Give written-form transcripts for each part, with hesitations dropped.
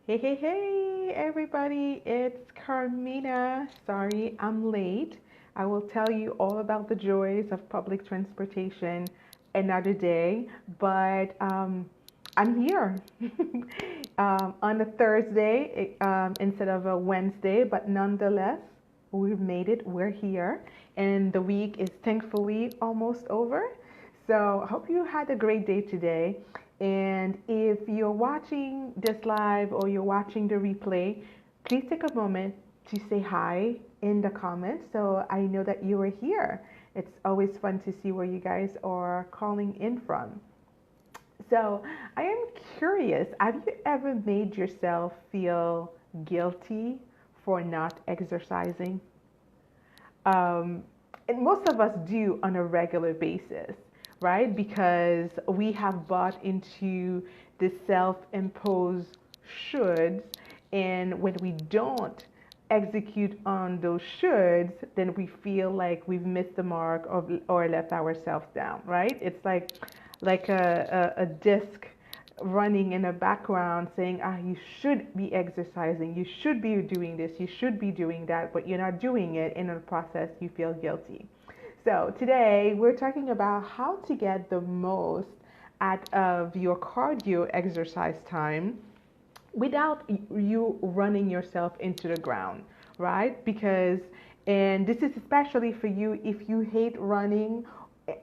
Hey, hey, hey, everybody, it's Carmina. Sorry, I'm late. I will tell you all about the joys of public transportation another day, but I'm here on a Thursday instead of a Wednesday, but nonetheless, we've made it. We're here, and the week is thankfully almost over. So, I hope you had a great day today. And if you're watching this live or you're watching the replay, please take a moment to say hi in the comments so I know that you are here. It's always fun to see where you guys are calling in from. So, I am curious, have you ever made yourself feel guilty for not exercising? Um, and most of us do on a regular basis, right? Because we have bought into the self imposed shoulds. And when we don't execute on those shoulds, then we feel like we've missed the mark or left ourselves down, right? It's like a disc running in the background saying, you should be exercising, you should be doing this, you should be doing that, but you're not doing it. And in the process, you feel guilty. So today we're talking about how to get the most out of your cardio exercise time without you running yourself into the ground, right? Because, and this is especially for you if you hate running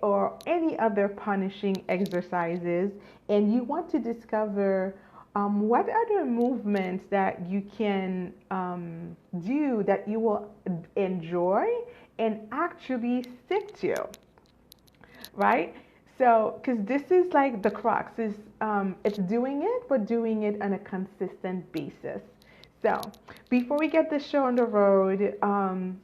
or any other punishing exercises and you want to discover what other movements that you can do that you will enjoy and actually stick to, right? So, because this is like the crux is it's doing it, but doing it on a consistent basis. So, before we get this show on the road,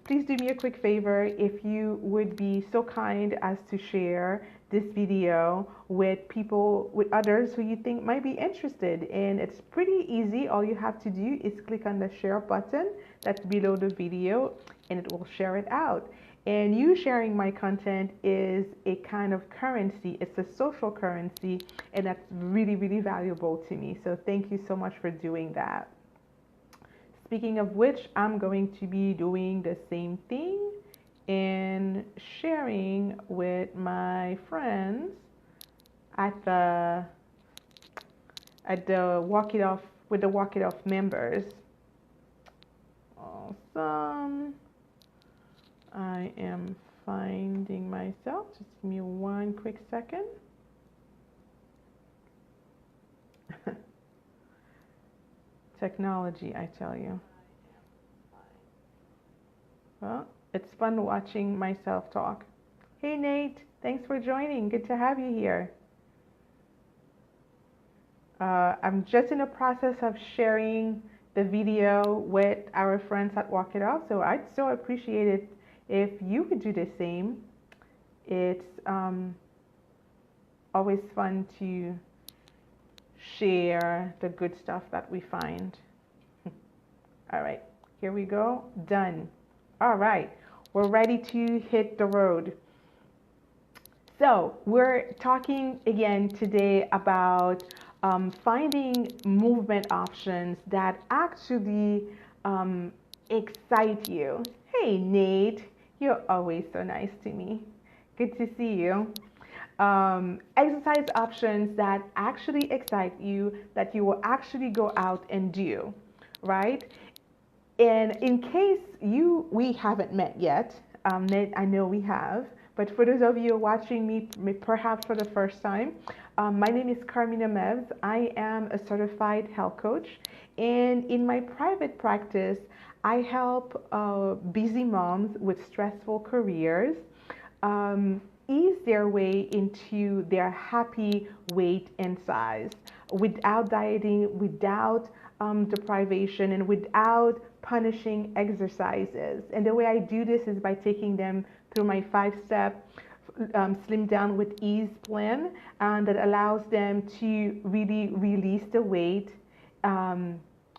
please do me a quick favor if you would be so kind as to share this video with people, with others who you think might be interested. And it's pretty easy. All you have to do is click on the share button that's below the video and it will share it out. And you sharing my content is a kind of currency. It's a social currency, and that's really, really valuable to me. So thank you so much for doing that. Speaking of which, I'm going to be doing the same thing and sharing with my friends at the Walk It Off with the Walk It Off members. Awesome. I am finding myself. Just give me one quick second. Technology, I tell you. Well, it's fun watching myself talk. Hey Nate, thanks for joining. Good to have you here. I'm just in the process of sharing the video with our friends at Walk It Off, so I'd so appreciate it if you could do the same. It's always fun to share the good stuff that we find. All right, here we go. Done. All right, we're ready to hit the road. So we're talking again today about finding movement options that actually excite you. Hey, Nate, you're always so nice to me. Good to see you. Exercise options that actually excite you, that you will actually go out and do, right? And in case we haven't met yet, Nate, I know we have, but for those of you watching me perhaps for the first time, my name is Carmina Mevs. I am a certified health coach, and in my private practice, I help busy moms with stressful careers ease their way into their happy weight and size without dieting, without deprivation, and without punishing exercises. And the way I do this is by taking them through my 5-step Slim Down with Ease plan that allows them to really release the weight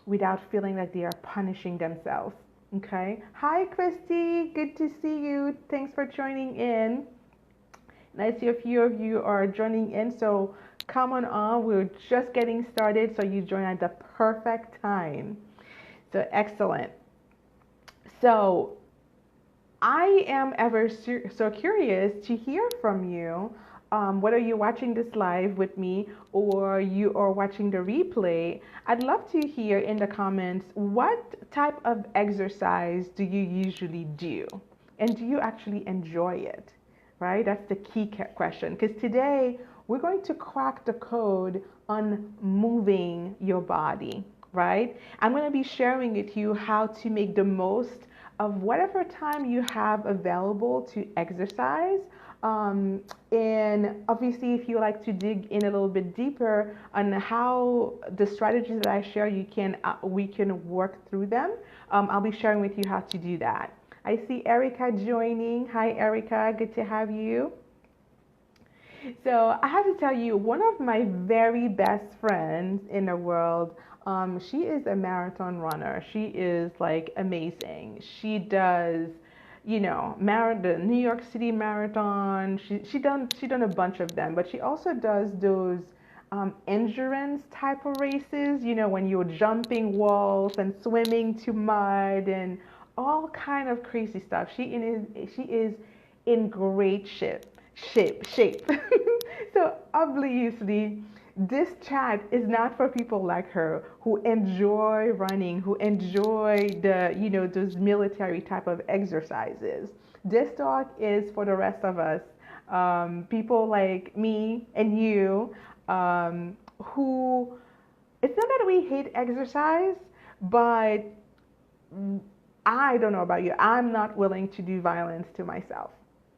without feeling like they are punishing themselves. Okay. Hi, Christy. Good to see you. Thanks for joining in. And I see a few of you are joining in, so come on. We're just getting started, so you join at the perfect time. So excellent. So I am ever so curious to hear from you. Whether you're watching this live with me or you are watching the replay, I'd love to hear in the comments what type of exercise do you usually do? And do you actually enjoy it? Right? That's the key question. Because today we're going to crack the code on moving your body, right? I'm going to be sharing with you how to make the most of whatever time you have available to exercise. And obviously, if you like to dig in a little bit deeper on how the strategies that I share, we can work through them. I'll be sharing with you how to do that. I see Erica joining. Hi, Erica. Good to have you. So I have to tell you, one of my very best friends in the world, she is a marathon runner. She is like amazing. She does, the New York City Marathon. She done a bunch of them, but she also does those endurance type of races. When you're jumping walls and swimming to mud and all kind of crazy stuff. She is in great shape. So obviously, this chat is not for people like her who enjoy running, who enjoy those military type of exercises. This talk is for the rest of us, people like me and you, who, it's not that we hate exercise, but I don't know about you, I'm not willing to do violence to myself,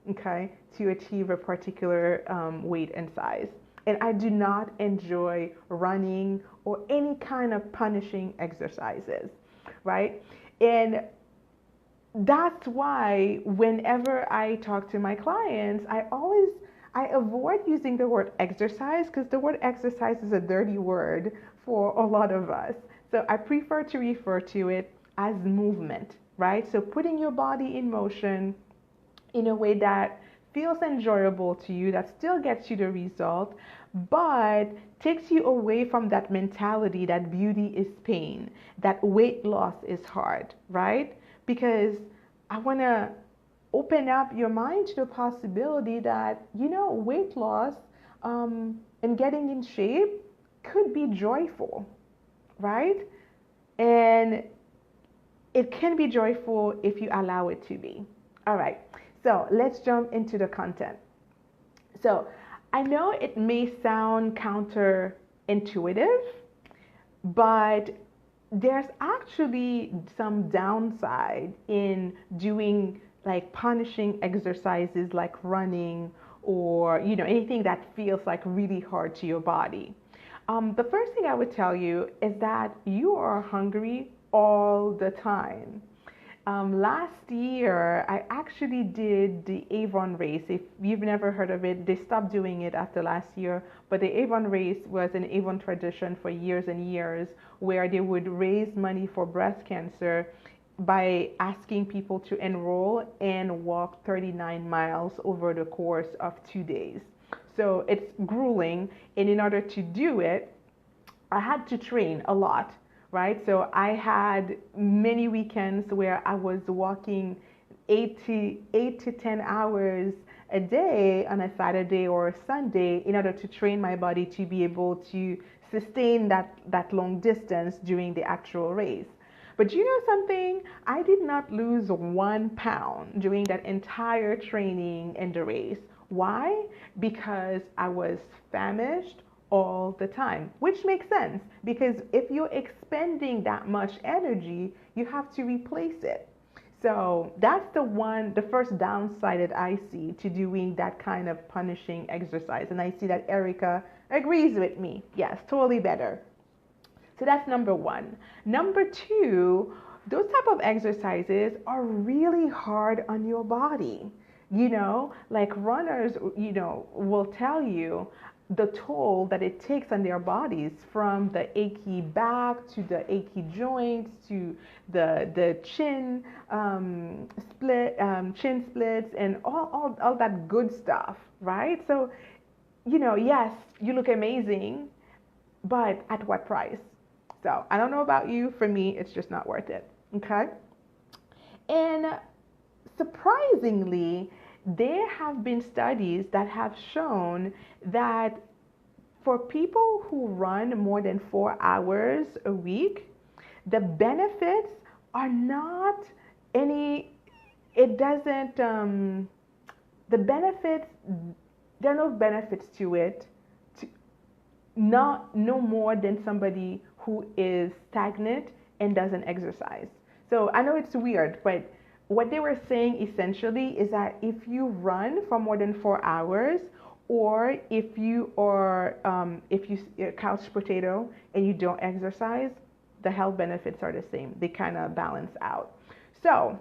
okay, to achieve a particular weight and size. And I do not enjoy running or any kind of punishing exercises, right? And that's why whenever I talk to my clients, I avoid using the word exercise because the word exercise is a dirty word for a lot of us. So I prefer to refer to it as movement, right? So putting your body in motion in a way that feels enjoyable to you, that still gets you the result, but takes you away from that mentality that beauty is pain, that weight loss is hard, right? Because I want to open up your mind to the possibility that, weight loss and getting in shape could be joyful, right? And it can be joyful if you allow it to be. All right, so let's jump into the content. So I know it may sound counterintuitive, but there's actually some downside in doing like punishing exercises like running or anything that feels like really hard to your body. The first thing I would tell you is that you are hungry all the time. Last year, I actually did the Avon race. If you've never heard of it, they stopped doing it after last year. But the Avon race was an Avon tradition for years and years where they would raise money for breast cancer by asking people to enroll and walk 39 miles over the course of 2 days. So it's grueling. And in order to do it, I had to train a lot, right? So I had many weekends where I was walking 8 to 10 hours a day on a Saturday or a Sunday in order to train my body to be able to sustain that long distance during the actual race. But you know something? I did not lose 1 pound during that entire training and the race. Why? Because I was famished all the time, which makes sense because if you're expending that much energy, you have to replace it. So that's the first downside that I see to doing that kind of punishing exercise. And I see that Erica agrees with me. Yes, totally better. So that's number one. Number two, those type of exercises are really hard on your body. Like runners, will tell you the toll that it takes on their bodies, from the achy back to the achy joints to the chin chin splits and all that good stuff, right? So yes, you look amazing, but at what price? So I don't know about you. For me, it's just not worth it. Okay. And surprisingly, there have been studies that have shown that for people who run more than 4 hours a week, the benefits are not any, it doesn't, the benefits, there are no benefits to it, to, not no more than somebody who is stagnant and doesn't exercise. So I know it's weird, but what they were saying essentially is that if you run for more than 4 hours, or if you're a couch potato and you don't exercise, the health benefits are the same. They kind of balance out. So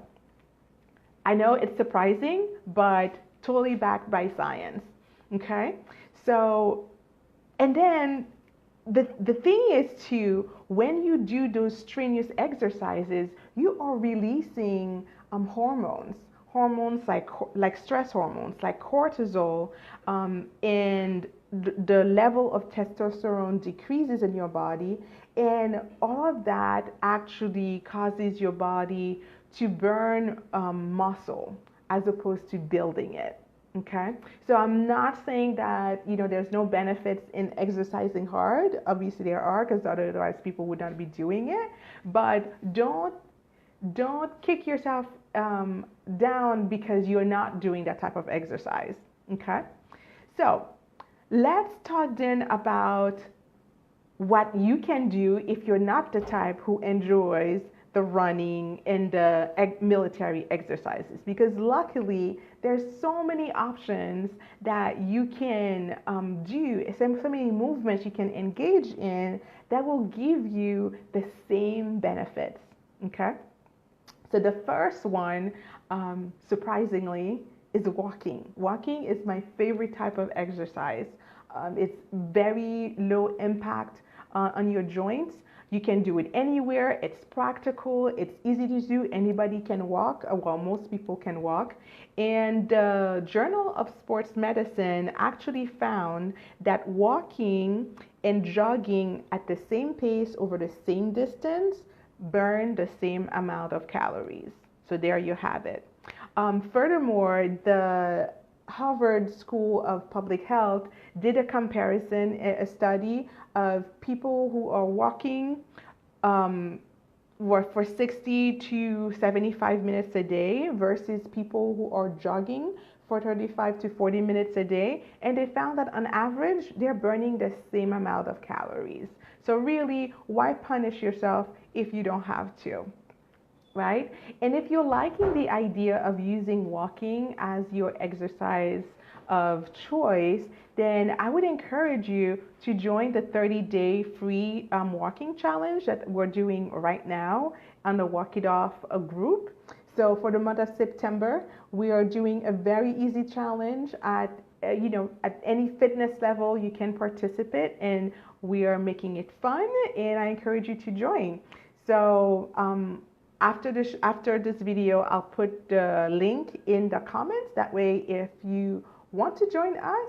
I know it's surprising, but totally backed by science. Okay, so and then the thing is too, when you do those strenuous exercises, you are releasing hormones like stress hormones, like cortisol, and the level of testosterone decreases in your body, and all of that actually causes your body to burn muscle as opposed to building it. Okay, so I'm not saying that there's no benefits in exercising hard. Obviously there are, because otherwise people would not be doing it. But don't kick yourself down because you're not doing that type of exercise. Okay, so let's talk then about what you can do if you're not the type who enjoys the running and the military exercises, because luckily there's so many options that you can do, so many movements you can engage in that will give you the same benefits. Okay, so the first one, surprisingly, is walking. Walking is my favorite type of exercise. It's very low impact on your joints. You can do it anywhere. It's practical. It's easy to do. Anybody can walk. Well, most people can walk. And the Journal of Sports Medicine actually found that walking and jogging at the same pace over the same distance burn the same amount of calories. So there you have it. Furthermore, the Harvard School of Public Health did a comparison, a study of people who are walking for 60 to 75 minutes a day versus people who are jogging for 35 to 40 minutes a day. And they found that on average, they're burning the same amount of calories. So really, why punish yourself if you don't have to? Right? And if you're liking the idea of using walking as your exercise of choice, then I would encourage you to join the 30-day free walking challenge that we're doing right now on the Walk It Off group. So for the month of September, we are doing a very easy challenge at any fitness level you can participate, and we are making it fun, and I encourage you to join. So after this video, I'll put the link in the comments. That way, if you want to join us,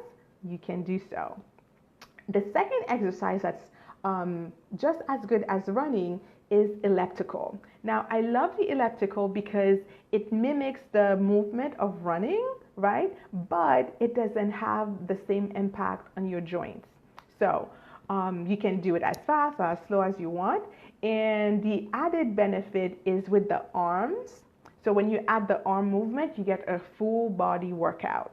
you can do so. The second exercise that's just as good as running is elliptical. Now, I love the elliptical because it mimics the movement of running, right? But it doesn't have the same impact on your joints. So you can do it as fast or as slow as you want. And the added benefit is with the arms. So when you add the arm movement, you get a full body workout.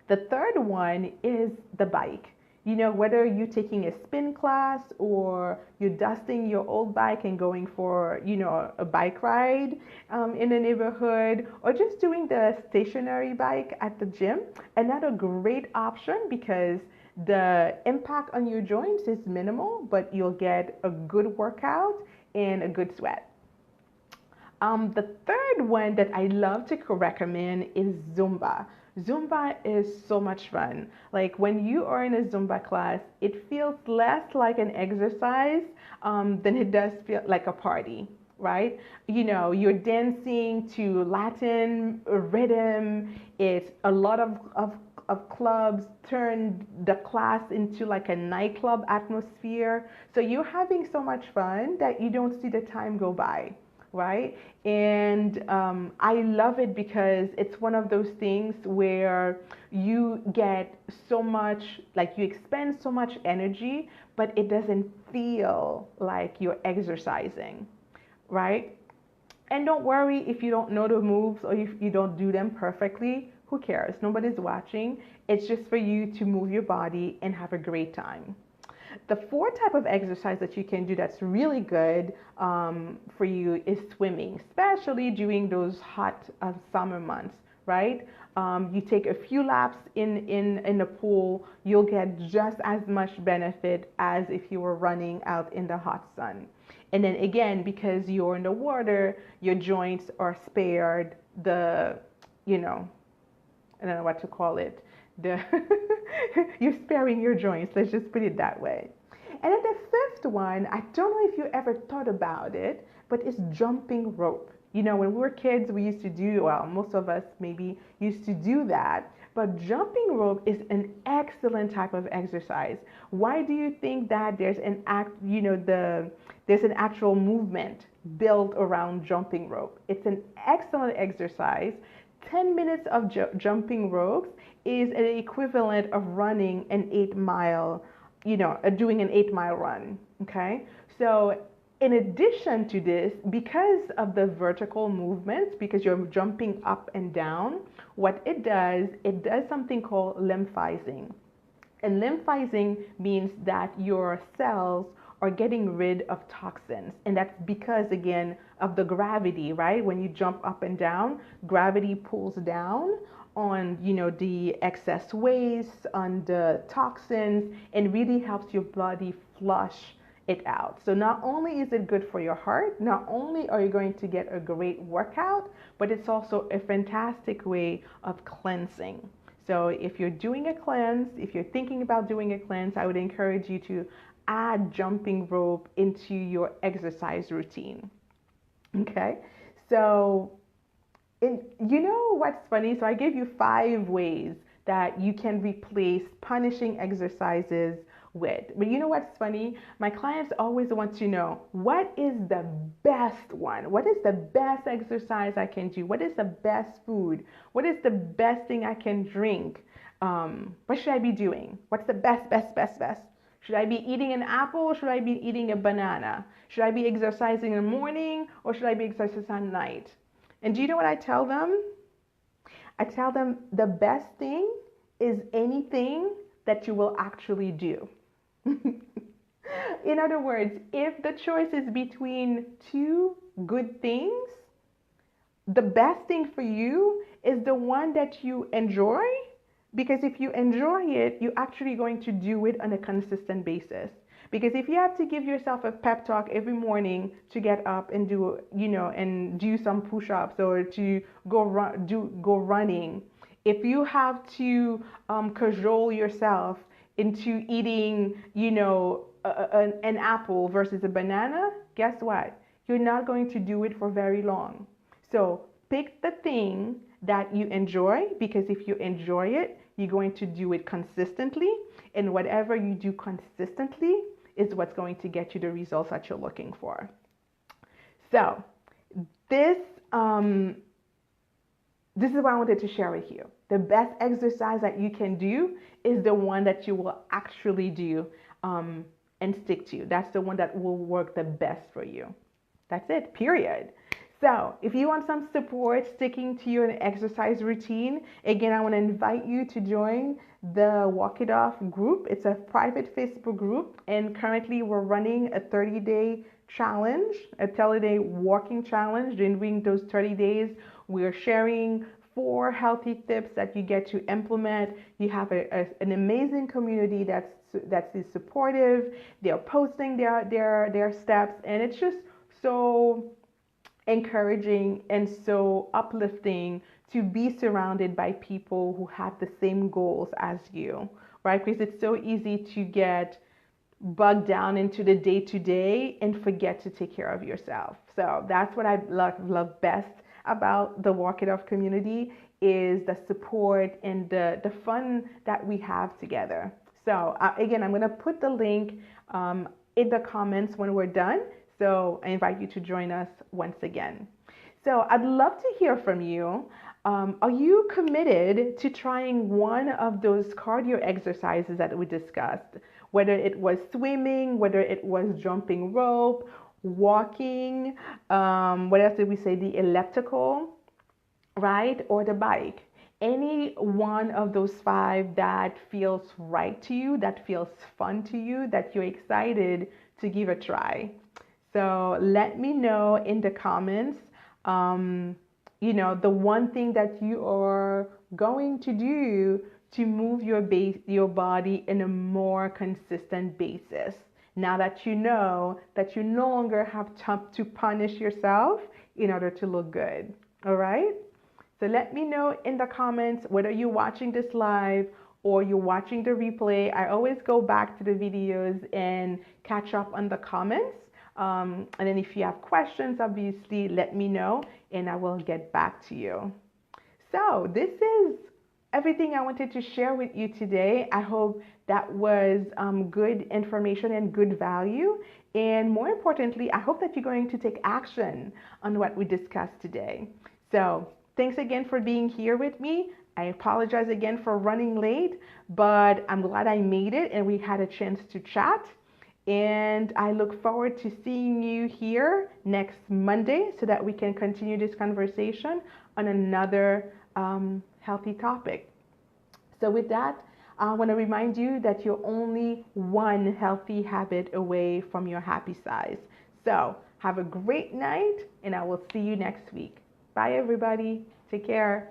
The third one is the bike. Whether you're taking a spin class or you're dusting your old bike and going for, a bike ride in the neighborhood, or just doing the stationary bike at the gym, another great option because the impact on your joints is minimal, but you'll get a good workout and a good sweat. The third one that I love to recommend is Zumba. Zumba is so much fun. Like when you are in a Zumba class, it feels less like an exercise than it does feel like a party, right? You're dancing to Latin rhythm. It's a lot of of clubs turned the class into like a nightclub atmosphere. So you're having so much fun that you don't see the time go by, right? And I love it because it's one of those things where you get so much, like you expend so much energy, but it doesn't feel like you're exercising, right? And don't worry if you don't know the moves or if you don't do them perfectly. Who cares? Nobody's watching. It's just for you to move your body and have a great time. The fourth type of exercise that you can do that's really good for you is swimming, especially during those hot summer months, right? You take a few laps in the pool, you'll get just as much benefit as if you were running out in the hot sun. And then again, because you're in the water, your joints are spared the, you know, I don't know what to call it. The you're sparing your joints. Let's just put it that way. And then the fifth one, I don't know if you ever thought about it, but it's jumping rope. You know, when we were kids, we used to do, well, most of us maybe used to do that. But jumping rope is an excellent type of exercise. Why do you think that there's an there's an actual movement built around jumping rope? It's an excellent exercise. 10 minutes of jumping ropes is an equivalent of running an 8 mile, doing an 8 mile run. Okay. So in addition to this, because of the vertical movements, because you're jumping up and down, what it does something called lymphizing. And lymphizing means that your cells are getting rid of toxins. And that's because, again, of the gravity, right? When you jump up and down, gravity pulls down on, the excess waste, on the toxins, and really helps your body flush it out. So not only is it good for your heart, not only are you going to get a great workout, but it's also a fantastic way of cleansing. So if you're doing a cleanse, if you're thinking about doing a cleanse, I would encourage you to add jumping rope into your exercise routine. Okay? So, what's funny? So I gave you 5 ways that you can replace punishing exercises with. But you know what's funny? My clients always want to know, what is the best one? What is the best exercise I can do? What is the best food? What is the best thing I can drink? What should I be doing? What's the best? Should I be eating an apple or should I be eating a banana? Should I be exercising in the morning or should I be exercising at night? And do you know what I tell them? I tell them the best thing is anything that you will actually do. In other words, if the choice is between 2 good things, the best thing for you is the one that you enjoy, because if you enjoy it, you're actually going to do it on a consistent basis. Because if you have to give yourself a pep talk every morning to get up and do some push-ups or to go running, if you have to cajole yourself into eating, an apple versus a banana, guess what? You're not going to do it for very long. So pick the thing that you enjoy, because if you enjoy it, you're going to do it consistently. And whatever you do consistently is what's going to get you the results that you're looking for. So this is what I wanted to share with you. The best exercise that you can do is the one that you will actually do and stick to. That's the one that will work the best for you. That's it, period. So if you want some support sticking to your exercise routine, again, I want to invite you to join the Walk It Off group. It's a private Facebook group, and currently we're running a 30-day challenge, a 30-day walking challenge. During those 30 days, we're sharing 4 healthy tips that you get to implement. You have an amazing community that's supportive. They're posting their steps, and it's just so encouraging and so uplifting to be surrounded by people who have the same goals as you, right? Because it's so easy to get bogged down into the day-to-day and forget to take care of yourself. So that's what I love best about the Walk It Off community, is the support and the fun that we have together. So again, I'm going to put the link in the comments when we're done. So I invite you to join us once again. So I'd love to hear from you. Are you committed to trying one of those cardio exercises that we discussed? Whether it was swimming, whether it was jumping rope, walking, what else did we say? The elliptical, right? Or the bike. Any one of those five that feels right to you, that feels fun to you, that you're excited to give a try. So let me know in the comments, the one thing that you are going to do to move your body in a more consistent basis. Now that you know that you no longer have to punish yourself in order to look good. All right? So let me know in the comments whether you're watching this live or you're watching the replay. I always go back to the videos and catch up on the comments. And then if you have questions, obviously, let me know and I will get back to you. So this is everything I wanted to share with you today. I hope that was good information and good value. And more importantly, I hope that you're going to take action on what we discussed today. So thanks again for being here with me. I apologize again for running late, but I'm glad I made it and we had a chance to chat. And I look forward to seeing you here next Monday so that we can continue this conversation on another healthy topic. So with that, I want to remind you that you're only one healthy habit away from your happy size. So have a great night and I will see you next week. Bye everybody. Take care.